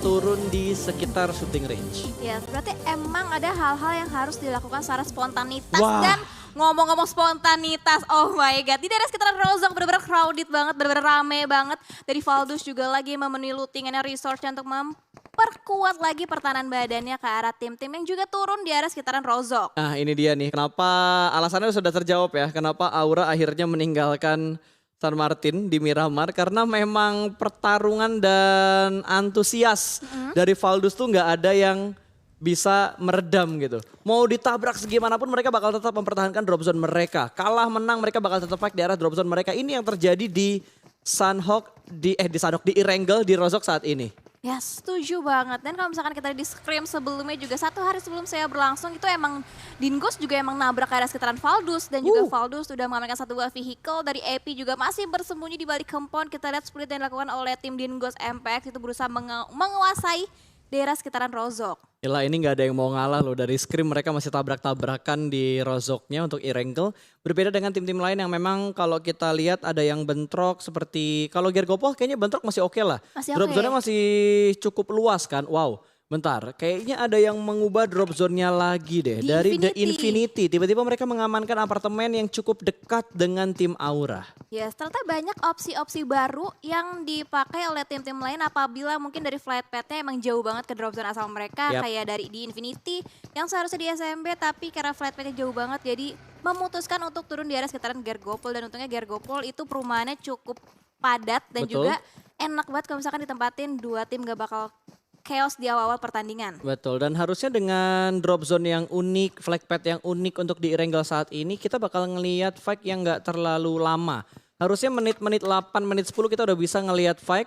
turun di sekitar shooting range. Ya, berarti emang ada hal-hal yang harus dilakukan secara spontanitas. Wah. Dan ngomong-ngomong spontanitas, oh my god. Di daerah sekitaran Rozok bener-bener crowded banget, bener-bener rame banget. Dari Valdus juga lagi memenuhi lootingannya resource untuk memperkuat lagi pertahanan badannya ke arah tim-tim yang juga turun di area sekitaran Rozok. Nah ini dia nih, kenapa alasannya sudah terjawab ya. Kenapa Aura akhirnya meninggalkan San Martin di Miramar. Karena memang pertarungan dan antusias dari Valdus tuh nggak ada yang bisa meredam gitu. Mau ditabrak segimanapun mereka bakal tetap mempertahankan drop zone mereka. Kalah menang mereka bakal tetap fight di arah drop zone mereka. Ini yang terjadi di Sunhawk, di Erangel, di Rozok saat ini. Ya setuju banget. Dan kalau misalkan kita di scrim sebelumnya juga 1 hari sebelum saya berlangsung itu emang Dingos juga emang nabrak ke area sekitaran Valdus. Dan juga Valdus sudah mengamankan 1 buah vehicle dari AP juga masih bersembunyi di balik compound. Kita lihat split yang dilakukan oleh tim Dingos MPX itu berusaha menguasai daerah sekitaran Rozok. Gila ini gak ada yang mau ngalah loh, dari scrim mereka masih tabrak-tabrakan di Rozoknya untuk Erangel. Berbeda dengan tim-tim lain yang memang kalau kita lihat ada yang bentrok seperti, kalau Gergopol kayaknya bentrok masih oke lah. Masih Drop oke. zone-nya masih cukup luas kan, wow. Bentar, kayaknya ada yang mengubah drop zone-nya lagi deh. Di Dari The Infinity. Infinity, tiba-tiba mereka mengamankan apartemen yang cukup dekat dengan tim Aura. Ya, ternyata banyak opsi-opsi baru yang dipakai oleh tim-tim lain apabila mungkin dari flight path-nya emang jauh banget ke drop zone asal mereka. Yap. Kayak dari di Infinity yang seharusnya di SMB tapi karena flight path-nya jauh banget jadi memutuskan untuk turun di area sekitaran Gergopol. Dan untungnya Gergopol itu perumahannya cukup padat dan Betul. juga enak banget kalau misalkan ditempatin 2 tim gak bakal chaos di awal-awal pertandingan. Betul, dan harusnya dengan drop zone yang unik, flag path yang unik untuk di Erangel saat ini, kita bakal ngelihat fight yang gak terlalu lama. Harusnya menit-menit 8, menit 10 kita udah bisa ngelihat fight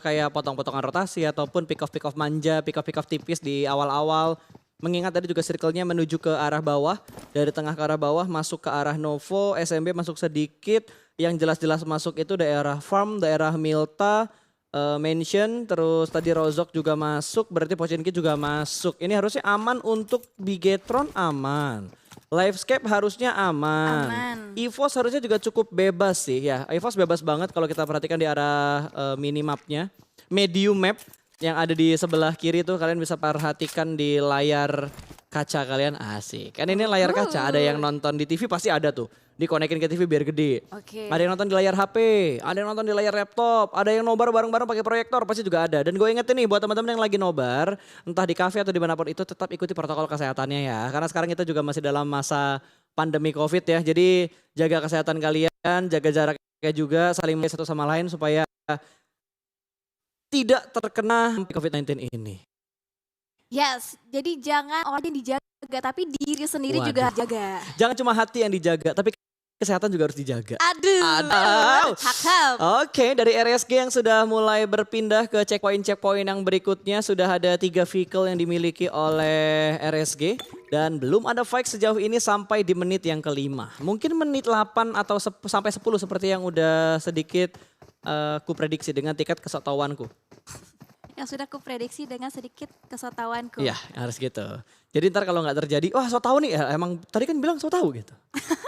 kayak potong-potongan rotasi ataupun pick off manja, pick off tipis di awal-awal. Mengingat tadi juga circle-nya menuju ke arah bawah, dari tengah ke arah bawah masuk ke arah Novo, SMB masuk sedikit, yang jelas-jelas masuk itu daerah Farm, daerah Milta, Mansion, terus tadi Rozok juga masuk, berarti Pochinki juga masuk. Ini harusnya aman untuk Bigetron, aman. Livescape harusnya aman. EVOS harusnya juga cukup bebas sih ya. EVOS bebas banget kalau kita perhatikan di arah minimapnya. Medium map yang ada di sebelah kiri tuh kalian bisa perhatikan di layar kaca kalian, asik. Kan ini layar kaca, ada yang nonton di TV pasti ada tuh. Dikonekin ke TV biar gede. Oke. Ada yang nonton di layar HP, ada yang nonton di layar laptop, ada yang nobar bareng-bareng pakai proyektor pasti juga ada. Dan gue ingetin nih buat teman-teman yang lagi nobar, entah di kafe atau dimanapun itu tetap ikuti protokol kesehatannya ya. Karena sekarang kita juga masih dalam masa pandemi COVID ya. Jadi jaga kesehatan kalian, jaga jaraknya juga, saling menjaga satu sama lain supaya tidak terkena COVID-19 ini. Yes, jadi jangan orang yang dijaga tapi diri sendiri Waduh. juga jaga. Jangan cuma hati yang dijaga, tapi kesehatan juga harus dijaga. Aduh. Cakep. Oke, dari RSG yang sudah mulai berpindah ke checkpoint yang berikutnya, sudah ada 3 vehicle yang dimiliki oleh RSG dan belum ada fight sejauh ini sampai di menit yang kelima. Mungkin menit 8 atau sampai 10 seperti yang udah sedikit ku prediksi dengan tiket kesotawanku. Yang sudah kuprediksi dengan sedikit kesotawanku. Iya, harus gitu. Jadi ntar kalau nggak terjadi, wah so tahu nih, ya, emang tadi kan bilang so tahu gitu.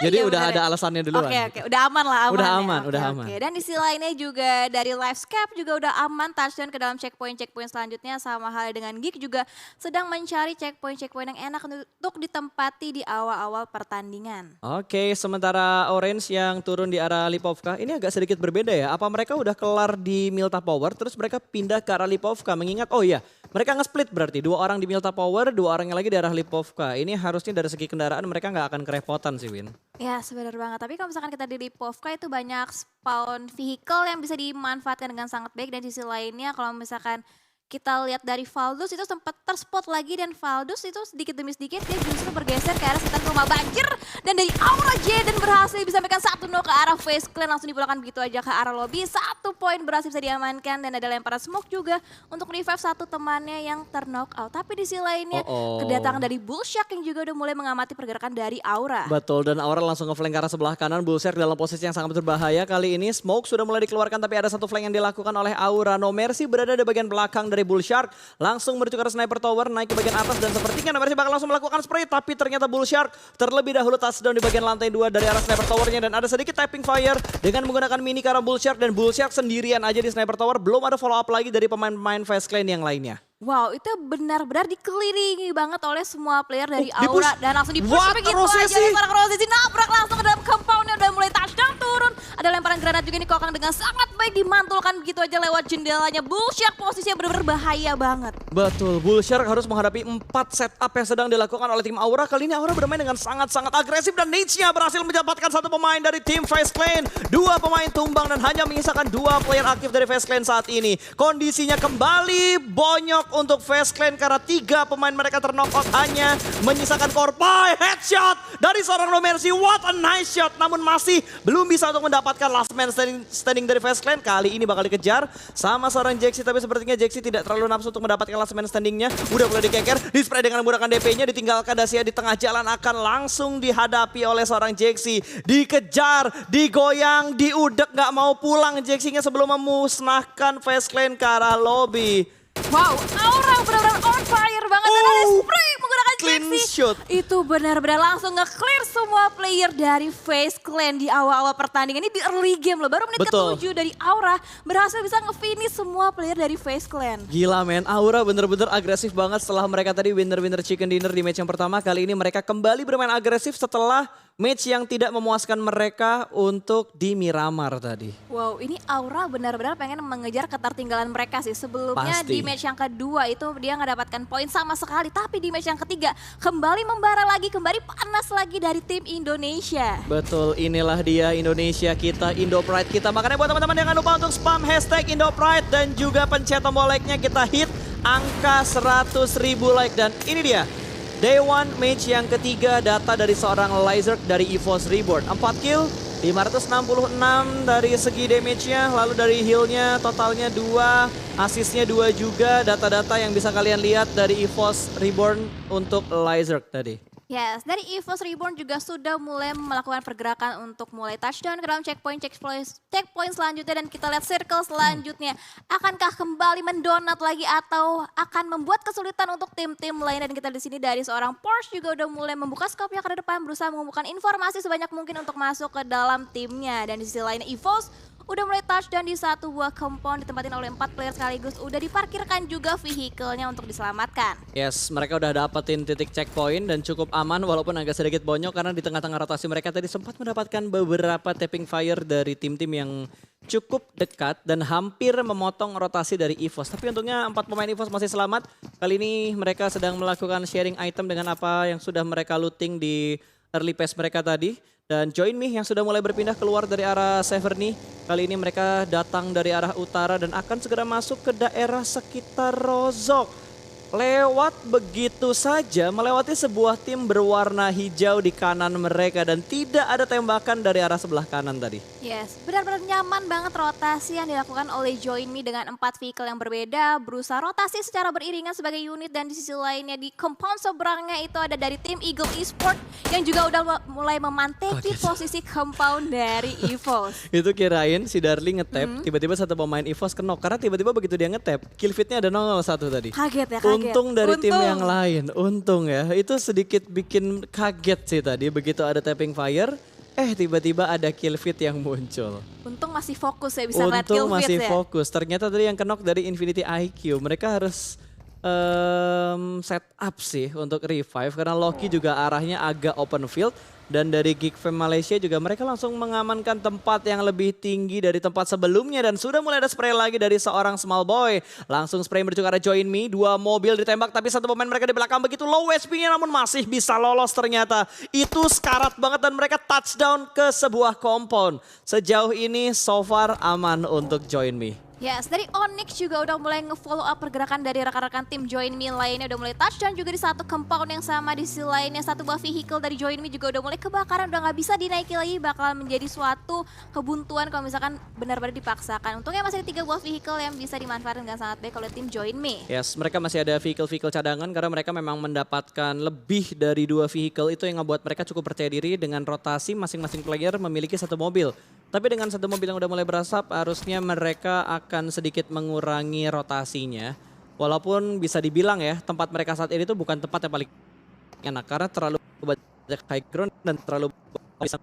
Jadi Iya, udah bener ada ya. alasannya duluan. Oke, udah aman lah, aman. Udah ya. aman, Oke, udah oke. aman. Dan di sisi lainnya juga dari Livescape juga udah aman touchdown ke dalam checkpoint selanjutnya, sama halnya dengan Geek juga sedang mencari checkpoint yang enak untuk ditempati di awal-awal pertandingan. Oke, sementara Orange yang turun di arah Lipovka, ini agak sedikit berbeda ya. Apa mereka udah kelar di Milta Power, terus mereka pindah ke arah Lipovka? Mengingat, oh iya, mereka nge-split berarti. 2 orang di Milta Power, 2 orangnya lagi di arah Lipovka. Ini harusnya dari segi kendaraan mereka nggak akan kerepotan sih, Win. Ya sebenarnya banget, tapi kalau misalkan kita di Lipovka itu banyak spawn vehicle yang bisa dimanfaatkan dengan sangat baik. Dan di sisi lainnya kalau misalkan kita lihat dari Valdus itu sempat terspot lagi dan Valdus itu sedikit demi sedikit dia justru bergeser ke arah sekitar rumah banjir. Dan dari Aura Jaden berhasil bisa menekan 1-0 ke arah Face Clan, langsung dipulangkan begitu aja ke arah lobby. 1 poin berhasil bisa diamankan dan ada lemparan smoke juga untuk revive satu temannya yang terknock out. Tapi di sisi lainnya kedatangan dari Bullshark yang juga udah mulai mengamati pergerakan dari Aura. Betul, dan Aura langsung nge-flank ke arah sebelah kanan. Bullshark dalam posisi yang sangat berbahaya kali ini. Smoke sudah mulai dikeluarkan tapi ada 1 flank yang dilakukan oleh Aura. No Mercy berada di bagian belakang dari Bull Shark. Langsung menuju ke arah Sniper Tower, naik ke bagian atas dan sepertinya Mercy bakal langsung melakukan spray. Tapi ternyata Bull Shark terlebih dahulu touchdown di bagian lantai 2 dari arah Sniper Towernya. Dan ada sedikit tapping fire dengan menggunakan mini ke arah Bull Shark. Dan Bull Shark sendirian aja di Sniper Tower. Belum ada follow up lagi dari pemain-pemain Fast Clan yang lainnya. Wow, itu benar-benar dikelilingi banget oleh semua player dari di-push. Aura. Dan langsung di-push What? begitu Rosesi? aja. Seorang Rosesi nabrak langsung ke dalam compoundnya, udah mulai touchdown turun. Ada lemparan granat juga nih Kokang dengan sangat baik dimantulkan begitu aja lewat jendelanya. Bull Shark posisinya benar-benar bahaya banget. Betul, Bull Shark harus menghadapi 4 setup yang sedang dilakukan oleh tim Aura. Kali ini Aura bermain dengan sangat-sangat agresif dan Niche-nya berhasil mendapatkan 1 pemain dari tim Fast Clan. 2 pemain tumbang dan hanya menyisakan 2 player aktif dari Fast Clan saat ini. Kondisinya kembali bonyok untuk Fast Clan karena 3 pemain mereka terknockout, hanya menyisakan korban. Headshot dari seorang No Mercy, what a nice shot. Namun masih belum bisa untuk mendapatkan last man standing dari Fast Clan. Kali ini bakal dikejar sama seorang Jaxi, tapi sepertinya Jaxi tidak terlalu nafsu untuk mendapatkan last man standingnya. Udah mulai dikeker, dispray dengan menggunakan DP-nya, ditinggalkan Dacia di tengah jalan, akan langsung dihadapi oleh seorang Jaxi. Dikejar, digoyang, diudek, gak mau pulang Jaxi-nya sebelum memusnahkan Fast Clan ke arah lobby. Wow, Aura benar-benar on fire banget. Dan ada spray menggunakan clean Jaxi. shot. Itu benar-benar langsung nge-clear semua player dari Fast Clan di awal-awal pertandingan. Ini di early game loh, baru menit Betul. ke-7 dari Aura berhasil bisa nge-finish semua player dari Fast Clan. Gila men, Aura bener-bener agresif banget setelah mereka tadi winner-winner chicken dinner di match yang pertama. Kali ini mereka kembali bermain agresif setelah match yang tidak memuaskan mereka untuk di Miramar tadi. Wow, ini Aura benar-benar pengen mengejar ketertinggalan mereka sih. Sebelumnya Pasti. di match yang kedua itu dia nggak dapatkan poin sama sekali. Tapi di match yang ketiga kembali membara lagi, kembali panas lagi dari tim Indonesia. Betul, inilah dia Indonesia kita, Indo Pride kita. Makanya buat teman-teman jangan lupa untuk spam hashtag Indo Pride dan juga pencet tombol like-nya, kita hit angka 100.000 like. Dan ini dia, Day 1 match yang ketiga, data dari seorang Lizard dari EVOS Reborn. 4 kill, 566 dari segi damage-nya, lalu dari heal-nya totalnya 2, assist-nya 2 juga. Data-data yang bisa kalian lihat dari EVOS Reborn untuk Lizard tadi. Yes, dari EVOS Reborn juga sudah mulai melakukan pergerakan untuk mulai touchdown ke dalam checkpoint selanjutnya, dan kita lihat circle selanjutnya. Akankah kembali mendonat lagi atau akan membuat kesulitan untuk tim-tim lain? Dan kita di sini dari seorang Porsche juga udah mulai membuka scope-nya ke depan, berusaha mengumpulkan informasi sebanyak mungkin untuk masuk ke dalam timnya. Dan di sisi lainnya EVOS udah mulai touchdown di 1 buah compound, ditempatin oleh 4 player sekaligus. Udah diparkirkan juga vehicle-nya untuk diselamatkan. Yes, mereka udah dapetin titik checkpoint dan cukup aman walaupun agak sedikit bonyok karena di tengah-tengah rotasi mereka tadi sempat mendapatkan beberapa tapping fire dari tim-tim yang cukup dekat dan hampir memotong rotasi dari EVOS. Tapi untungnya 4 pemain EVOS masih selamat. Kali ini mereka sedang melakukan sharing item dengan apa yang sudah mereka looting di early phase mereka tadi. Dan Join Me yang sudah mulai berpindah keluar dari arah Severny. Kali ini mereka datang dari arah utara dan akan segera masuk ke daerah sekitar Rozok. Lewat begitu saja, melewati sebuah tim berwarna hijau di kanan mereka dan tidak ada tembakan dari arah sebelah kanan tadi. Yes, benar-benar nyaman banget rotasi yang dilakukan oleh Join Me dengan 4 vehicle yang berbeda. Berusaha rotasi secara beriringan sebagai unit, dan di sisi lainnya di compound seberangnya itu ada dari tim Eagle Esport yang juga udah mulai memanteki posisi compound dari EVOS. Itu kirain si Darling ngetap, tiba-tiba satu pemain EVOS kenok. Karena tiba-tiba begitu dia ngetap, kill feed-nya ada 001 tadi. Kaget ya, kaget. Untung dari tim yang lain, untung ya. Itu sedikit bikin kaget sih tadi begitu ada tapping fire. Tiba-tiba ada kill feed yang muncul. Untung masih fokus ya, bisa ngeliat kill Untung feed masih ya. fokus. Ternyata tadi yang kenok dari Infinity IQ. Mereka harus set up sih untuk revive karena Loki juga arahnya agak open field. Dan dari Geek Fam Malaysia juga mereka langsung mengamankan tempat yang lebih tinggi dari tempat sebelumnya. Dan sudah mulai ada spray lagi dari seorang small boy. Langsung spray menuju ke arah Join Me. 2 mobil ditembak tapi satu pemain mereka di belakang begitu low HP-nya namun masih bisa lolos ternyata. Itu sekarat banget dan mereka touchdown ke sebuah compound. Sejauh ini so far aman untuk Join Me. Yes, dari Onyx juga udah mulai nge-follow up pergerakan dari rekan-rekan tim Join Me lainnya. Udah mulai touchdown juga di satu compound yang sama. Di sisi lainnya satu buah vehicle dari Join Me juga udah mulai kebakaran. Udah gak bisa dinaiki lagi, bakal menjadi suatu kebuntuan kalau misalkan benar-benar dipaksakan. Untungnya masih ada 3 buah vehicle yang bisa dimanfaatkan dengan sangat baik oleh tim Join Me. Yes, mereka masih ada vehicle-vehicle cadangan karena mereka memang mendapatkan lebih dari 2 vehicle. Itu yang ngebuat mereka cukup percaya diri dengan rotasi masing-masing player memiliki 1 mobil. Tapi dengan 1 mobil yang udah mulai berasap, harusnya mereka akan sedikit mengurangi rotasinya. Walaupun bisa dibilang ya tempat mereka saat ini tuh bukan tempat yang paling enak karena terlalu banyak high ground dan terlalu bisa.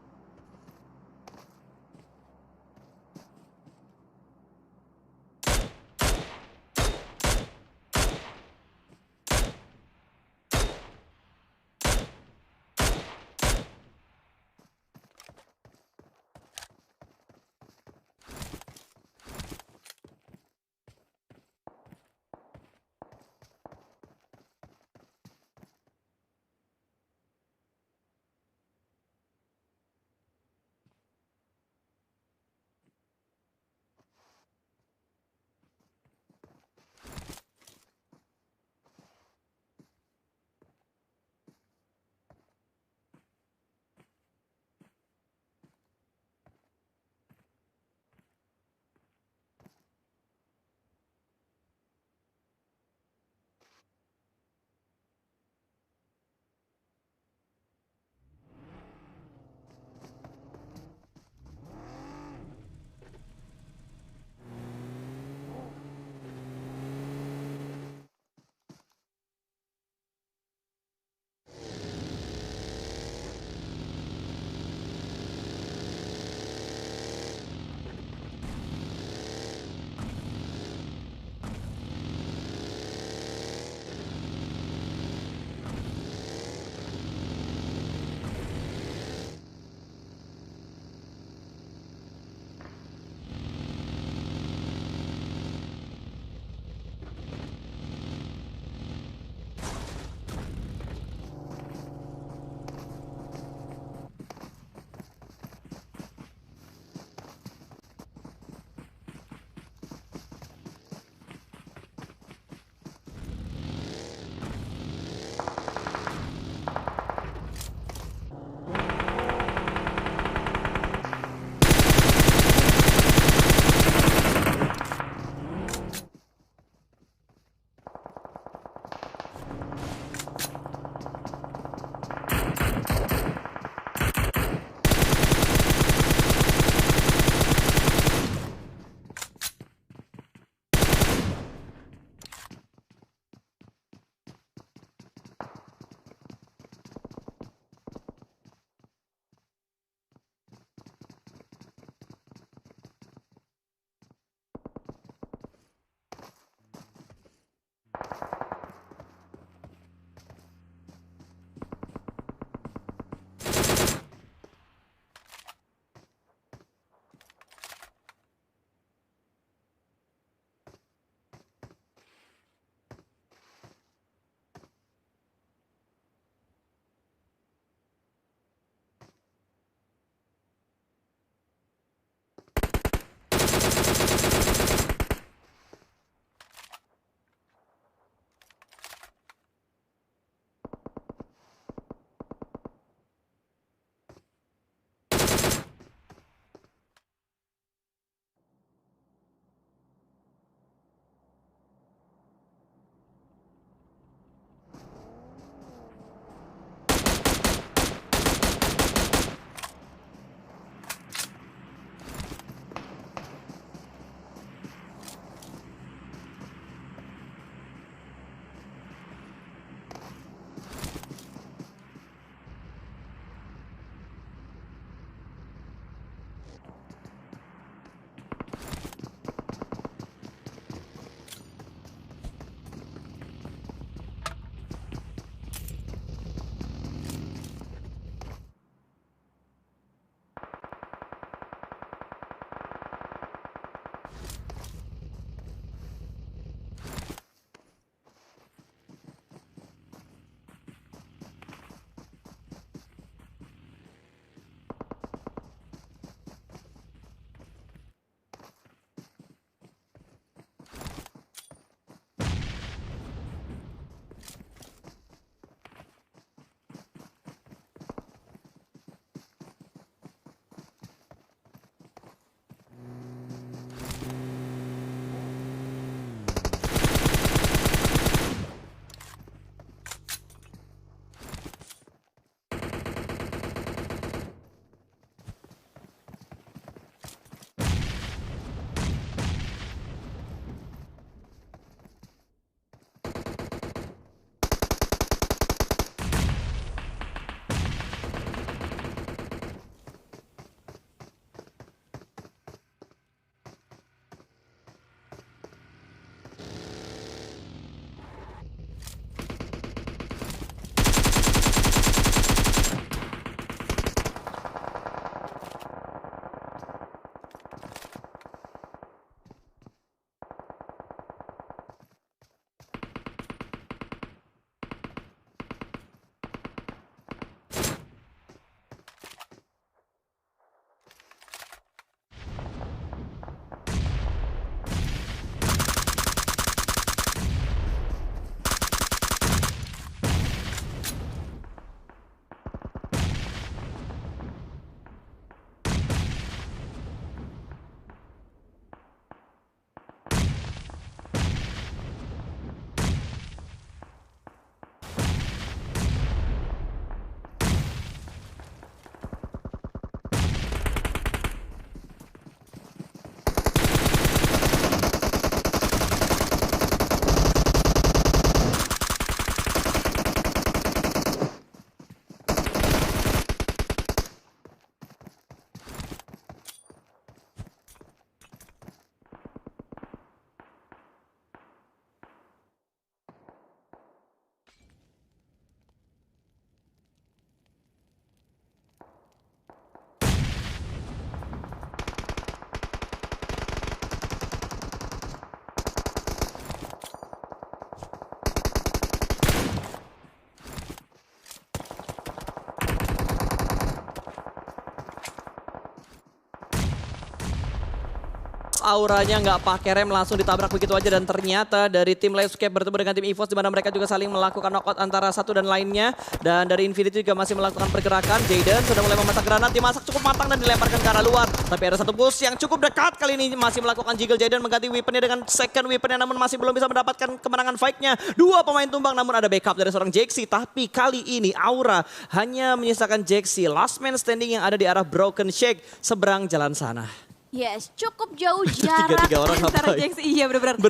auranya nggak pakai rem langsung ditabrak begitu aja, dan ternyata dari tim Livescape bertemu dengan tim EVOS di mana mereka juga saling melakukan knockout antara satu dan lainnya. Dan dari Infinity juga masih melakukan pergerakan. Jaden sudah mulai memasak granat, dimasak cukup matang dan dilemparkan ke arah luar. Tapi ada satu push yang cukup dekat kali ini, masih melakukan jiggle. Jaden mengganti weaponnya dengan second weaponnya, namun masih belum bisa mendapatkan kemenangan fight-nya. Dua pemain tumbang, namun ada backup dari seorang Jaxi. Tapi kali ini Aura hanya menyisakan Jaxi, last man standing yang ada di arah Broken Shake seberang jalan sana. Yes, cukup jauh jarak Tiga orang antara ngapain? Jaxi. Iya benar-benar.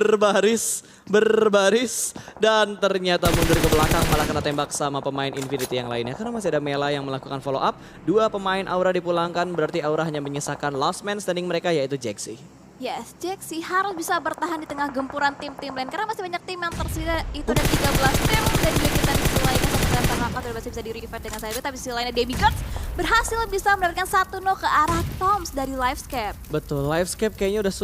Berbaris, dan ternyata mundur ke belakang malah kena tembak sama pemain Infinity yang lainnya. Karena masih ada Mela yang melakukan follow up. Dua pemain Aura dipulangkan, berarti Aura hanya menyisakan last man standing mereka, yaitu Jaxi. Yes, Jaxi harus bisa bertahan di tengah gempuran tim-tim lain karena masih banyak tim yang tersisa, itu ada 13 tim, dan juga kita di sisi lainnya satu dan terangkat udah masih bisa di revive dengan saya, tapi di sisi lainnya Demigods berhasil bisa mendapatkan 1-0 ke arah Toms dari Livescape. Betul, Livescape kayaknya udah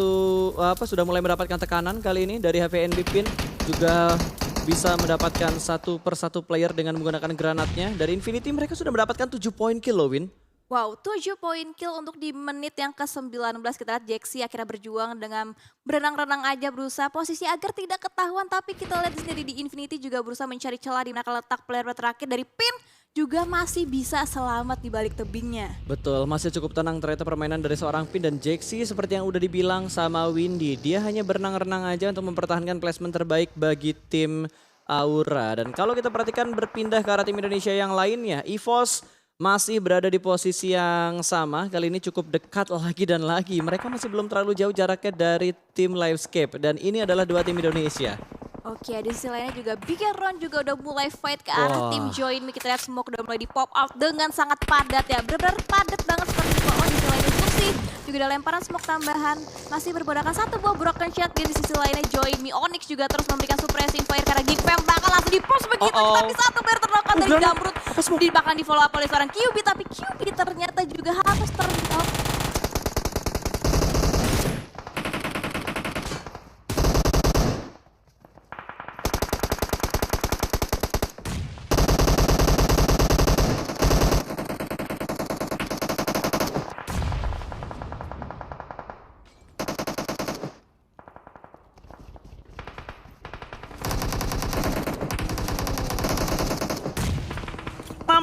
sudah mulai mendapatkan tekanan kali ini dari HVNB Pin, juga bisa mendapatkan satu persatu player dengan menggunakan granatnya. Dari Infinity mereka sudah mendapatkan 7 poin kill loh, Win. Wow, 7 poin kill untuk di menit yang ke-19. Kita lihat Jaxi akhirnya berjuang dengan berenang-renang aja berusaha posisi agar tidak ketahuan. Tapi kita lihat di sini di Infinity juga berusaha mencari celah di mana letak player terakhir dari Pin juga masih bisa selamat di balik tebingnya. Betul, masih cukup tenang ternyata permainan dari seorang Pin, dan Jaxi seperti yang udah dibilang sama Windy. Dia hanya berenang-renang aja untuk mempertahankan placement terbaik bagi tim Aura. Dan kalau kita perhatikan berpindah ke arah tim Indonesia yang lainnya, EVOS masih berada di posisi yang sama, kali ini cukup dekat lagi dan lagi. Mereka masih belum terlalu jauh jaraknya dari tim Livescape, dan ini adalah dua tim Indonesia. Oke, di sisi lainnya juga Big Ron juga udah mulai fight ke arah tim Join Me. Kita lihat smoke udah mulai di pop out dengan sangat padat ya. Benar-benar padat banget seperti itu. Oh, di sisi lainnya Zuxi juga ada lemparan smoke tambahan. Masih berbodakan satu buah broken shot. Dan di sisi lainnya Join Me. Onyx juga terus memberikan suppressing fire karena Geek Fam bakal langsung di-push begitu. Tapi satu player ternokat dari Damrut. Bahkan di follow up oleh seorang QB. Tapi QB ternyata juga harus ternokat.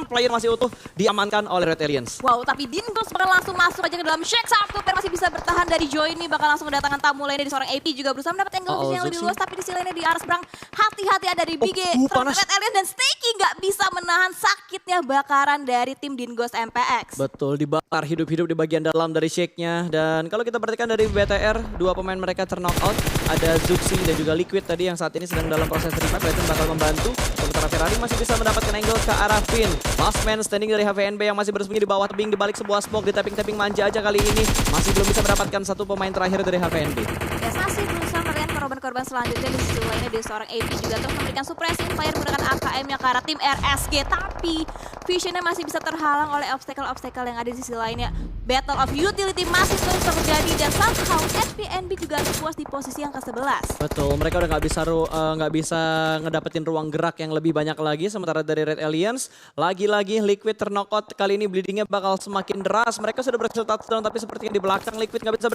Player masih utuh diamankan oleh Red Aliens. Wow, tapi Dingos bakal langsung masuk aja ke dalam Shake. Satu player masih bisa bertahan dari Joy ini, bakal langsung kedatangan tamu lainnya dari seorang AP juga berusaha mendapat angle vision yang lebih luas, tapi di sisi lainnya di arah seberang hati-hati ada dari BG panas. Red Alien, dan Stakey nggak bisa menahan sakitnya bakaran dari tim Dingos MPX. Betul, dibakar hidup-hidup di bagian dalam dari Shake-nya. Dan kalau kita perhatikan dari BTR, dua pemain mereka terknock out. Ada Zuxi dan juga Liquid tadi yang saat ini sedang dalam proses revive, itu bakal membantu. Sementara Ferrari masih bisa mendapatkan angle ke arah Finn. Last man standing dari HVNB yang masih bersembunyi di bawah tebing di balik sebuah smoke, di tapping-tapping manja aja kali ini. Masih belum bisa mendapatkan satu pemain terakhir dari HVNB. Ya, masih berusaha melihat korban-korban selanjutnya. Di sisi lainnya dari seorang AP juga terus memberikan suppressing fire menggunakan AKM-nya ke arah tim RSG. Tapi visionnya masih bisa terhalang oleh obstacle-obstacle yang ada di sisi lainnya. Battle of Utility masih terus terjadi dan somehow FPNB juga puas di posisi yang ke-11. Betul, mereka udah nggak bisa ngedapetin ruang gerak yang lebih banyak lagi. Sementara dari Red Aliens, lagi-lagi Liquid terknock-out. Kali ini bleedingnya bakal semakin deras. Mereka sudah berhasil touchdown, tapi sepertinya di belakang Liquid nggak bisa